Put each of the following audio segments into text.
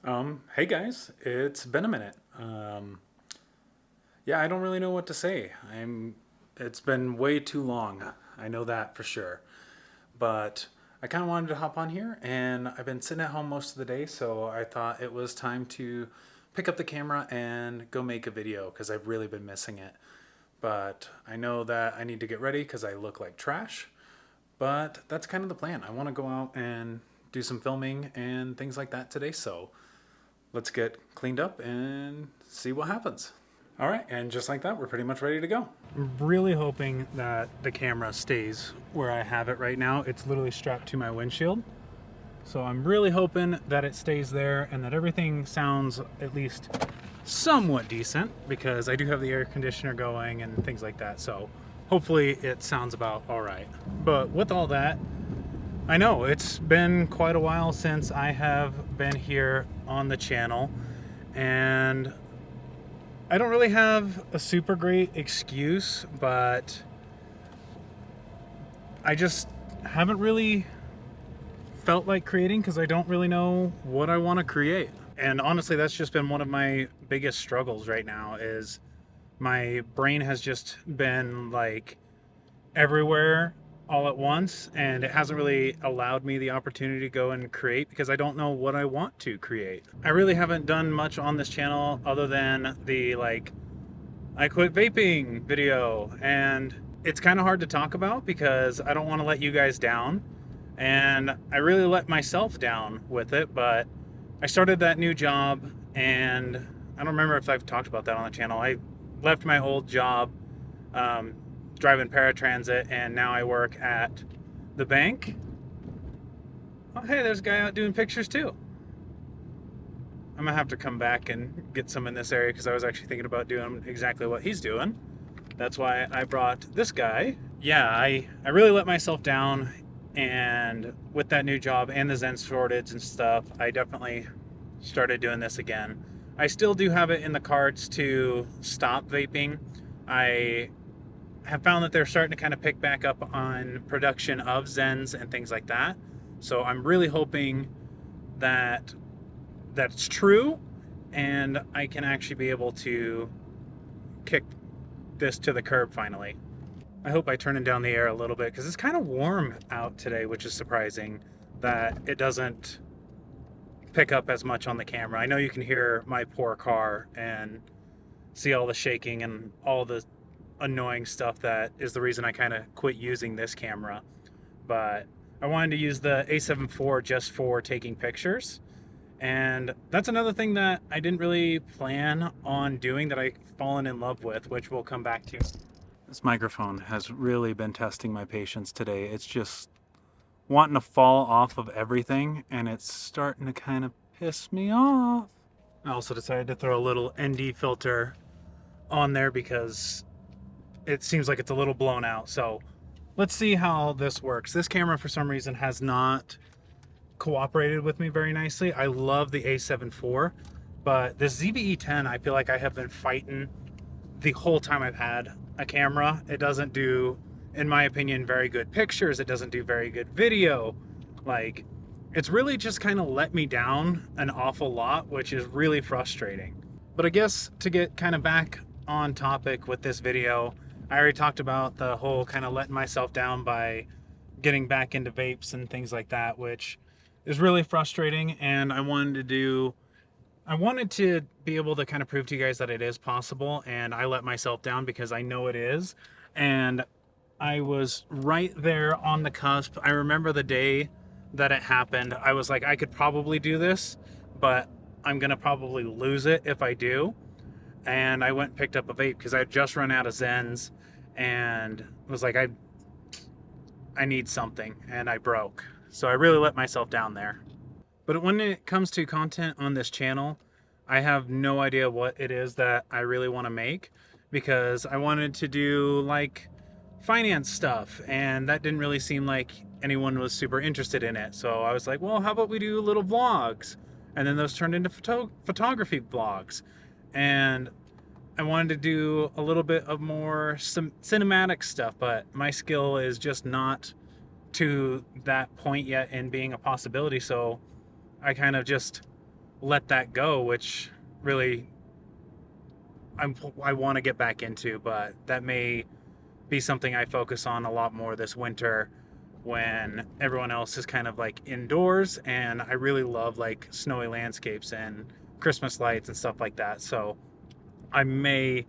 Hey guys, it's been a minute. Yeah, I don't really know what to say. It's been way too long. I know that for sure. But I kind of wanted to hop on here, and I've been sitting at home most of the day, so I thought it was time to pick up the camera and go make a video because I've really been missing it. But I know that I need to get ready because I look like trash. But that's kind of the plan. I want to go out and do some filming and things like that today, so let's get cleaned up and see what happens. All right, and just like that, we're pretty much ready to go. I'm really hoping that the camera stays where I have it right now. It's literally strapped to my windshield. So I'm really hoping that it stays there and that everything sounds at least somewhat decent because I do have the air conditioner going and things like that. So hopefully it sounds about all right. But with all that, I know it's been quite a while since I have been here on the channel, and I don't really have a super great excuse, but I just haven't really felt like creating because I don't really know what I want to create. And honestly, that's just been one of my biggest struggles right now is my brain has just been like everywhere all at once, and it hasn't really allowed me the opportunity to go and create because I don't know what I want to create. I really haven't done much on this channel other than the I quit vaping video, and it's kind of hard to talk about because I don't want to let you guys down, and I really let myself down with it. But I started that new job, and I don't remember if I've talked about that on the channel. I left my old job, um, driving paratransit, and now I work at the bank. Oh, hey, there's a guy out doing pictures too. I'm gonna have to come back and get some in this area because I was actually thinking about doing exactly what he's doing. That's why I brought this guy. Yeah, I really let myself down, and with that new job and the Zen shortage and stuff, I definitely started doing this again. I still do have it in the cards to stop vaping. I have found that they're starting to kind of pick back up on production of Zens and things like that. So I'm really hoping that that's true and I can actually be able to kick this to the curb finally. I hope I turn down the air a little bit because it's kind of warm out today, which is surprising that it doesn't pick up as much on the camera. I know you can hear my poor car and see all the shaking and all the annoying stuff that is the reason I kind of quit using this camera. But I wanted to use the A7 IV just for taking pictures. And that's another thing that I didn't really plan on doing that I've fallen in love with, which we'll come back to. This microphone has really been testing my patience today. It's just wanting to fall off of everything, and it's starting to kind of piss me off. I also decided to throw a little ND filter on there because it seems like it's a little blown out. So let's see how this works. This camera, for some reason, has not cooperated with me very nicely. I love the A7 IV, but this ZVE10, I feel like I have been fighting the whole time I've had a camera. It doesn't do, in my opinion, very good pictures. It doesn't do very good video. Like, it's really just kind of let me down an awful lot, which is really frustrating. But I guess to get kind of back on topic with this video, I already talked about the whole kind of letting myself down by getting back into vapes and things like that, which is really frustrating. And I wanted to be able to kind of prove to you guys that it is possible, and I let myself down because I know it is. And I was right there on the cusp. I remember the day that it happened. I was like, I could probably do this, but I'm gonna probably lose it if I do. And I went and picked up a vape because I had just run out of Zens and was like, I need something, and I broke. So I really let myself down there. But when it comes to content on this channel, I have no idea what it is that I really want to make because I wanted to do like finance stuff, and that didn't really seem like anyone was super interested in it. So I was like, well, how about we do little vlogs? And then those turned into photography vlogs. And I wanted to do a little bit of more cinematic stuff, but my skill is just not to that point yet in being a possibility. So I kind of just let that go, which really I want to get back into, but that may be something I focus on a lot more this winter when everyone else is kind of like indoors, and I really love like snowy landscapes and Christmas lights and stuff like that. So I may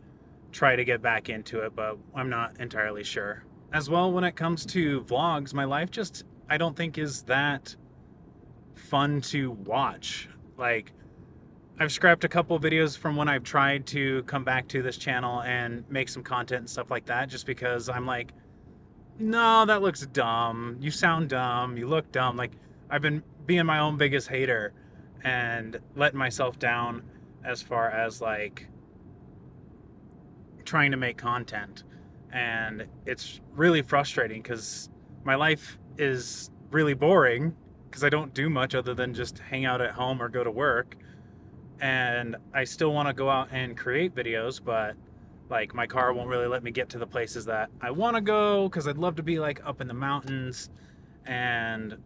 try to get back into it, but I'm not entirely sure. As well, when it comes to vlogs, my life just, I don't think is that fun to watch. Like, I've scrapped a couple videos from when I've tried to come back to this channel and make some content and stuff like that, just because I'm like, no, that looks dumb. You sound dumb. You look dumb. Like, I've been being my own biggest hater and letting myself down as far as like trying to make content. And it's really frustrating because my life is really boring because I don't do much other than just hang out at home or go to work. And I still want to go out and create videos, but like my car won't really let me get to the places that I want to go because I'd love to be like up in the mountains and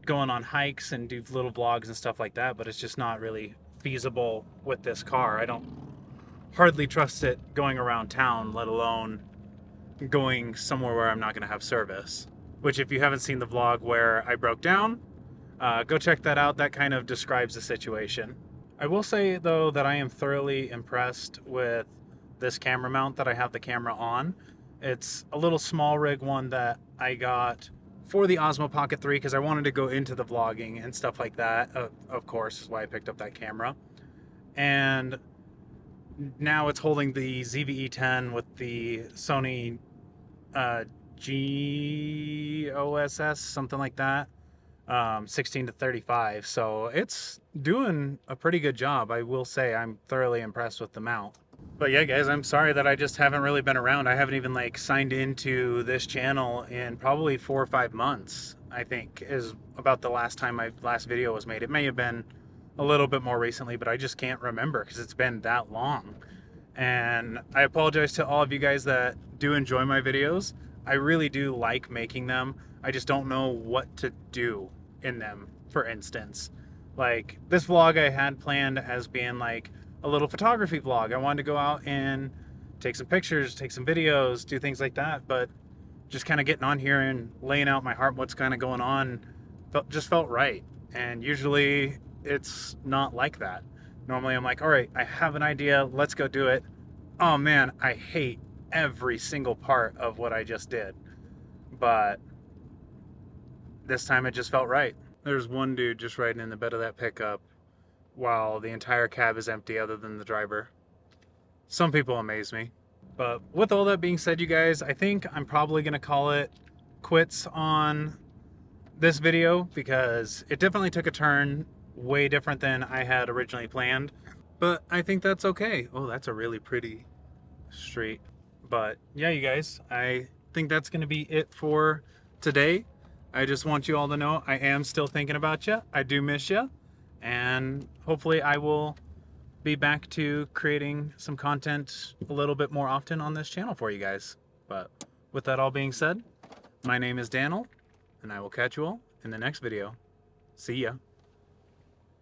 going on hikes and do little vlogs and stuff like that, but it's just not really feasible with this car. I don't hardly trust it going around town, let alone going somewhere where I'm not going to have service. Which, if you haven't seen the vlog where I broke down, go check that out. That kind of describes the situation. I will say, though, that I am thoroughly impressed with this camera mount that I have the camera on. It's a little small rig one that I got for the Osmo Pocket 3 because I wanted to go into the vlogging and stuff like that, of course, is why I picked up that camera. And now it's holding the ZV-E10 with the Sony GOSS, something like that, 16-35. So it's doing a pretty good job. I will say I'm thoroughly impressed with the mount. But yeah, guys, I'm sorry that I just haven't really been around. I haven't even like signed into this channel in probably 4 or 5 months, I think, is about the last time my last video was made. It may have been a little bit more recently, but I just can't remember because it's been that long. And I apologize to all of you guys that do enjoy my videos. I really do like making them. I just don't know what to do in them, for instance. Like, this vlog I had planned as being like a little photography vlog. I wanted to go out and take some pictures, take some videos, do things like that, but just kind of getting on here and laying out my heart, what's kind of going on, just felt right. And usually it's not like that. Normally I'm like, all right, I have an idea, let's go do it. Oh man, I hate every single part of what I just did. But this time it just felt right. There's one dude just riding in the bed of that pickup while the entire cab is empty other than the driver. Some people amaze me. But with all that being said, you guys, I think I'm probably gonna call it quits on this video because it definitely took a turn way different than I had originally planned. But I think that's okay. Oh, that's a really pretty street. But yeah, you guys, I think that's gonna be it for today. I just want you all to know I am still thinking about you. I do miss you. And hopefully I will be back to creating some content a little bit more often on this channel for you guys. But with that all being said, my name is Daniel, and I will catch you all in the next video. See ya.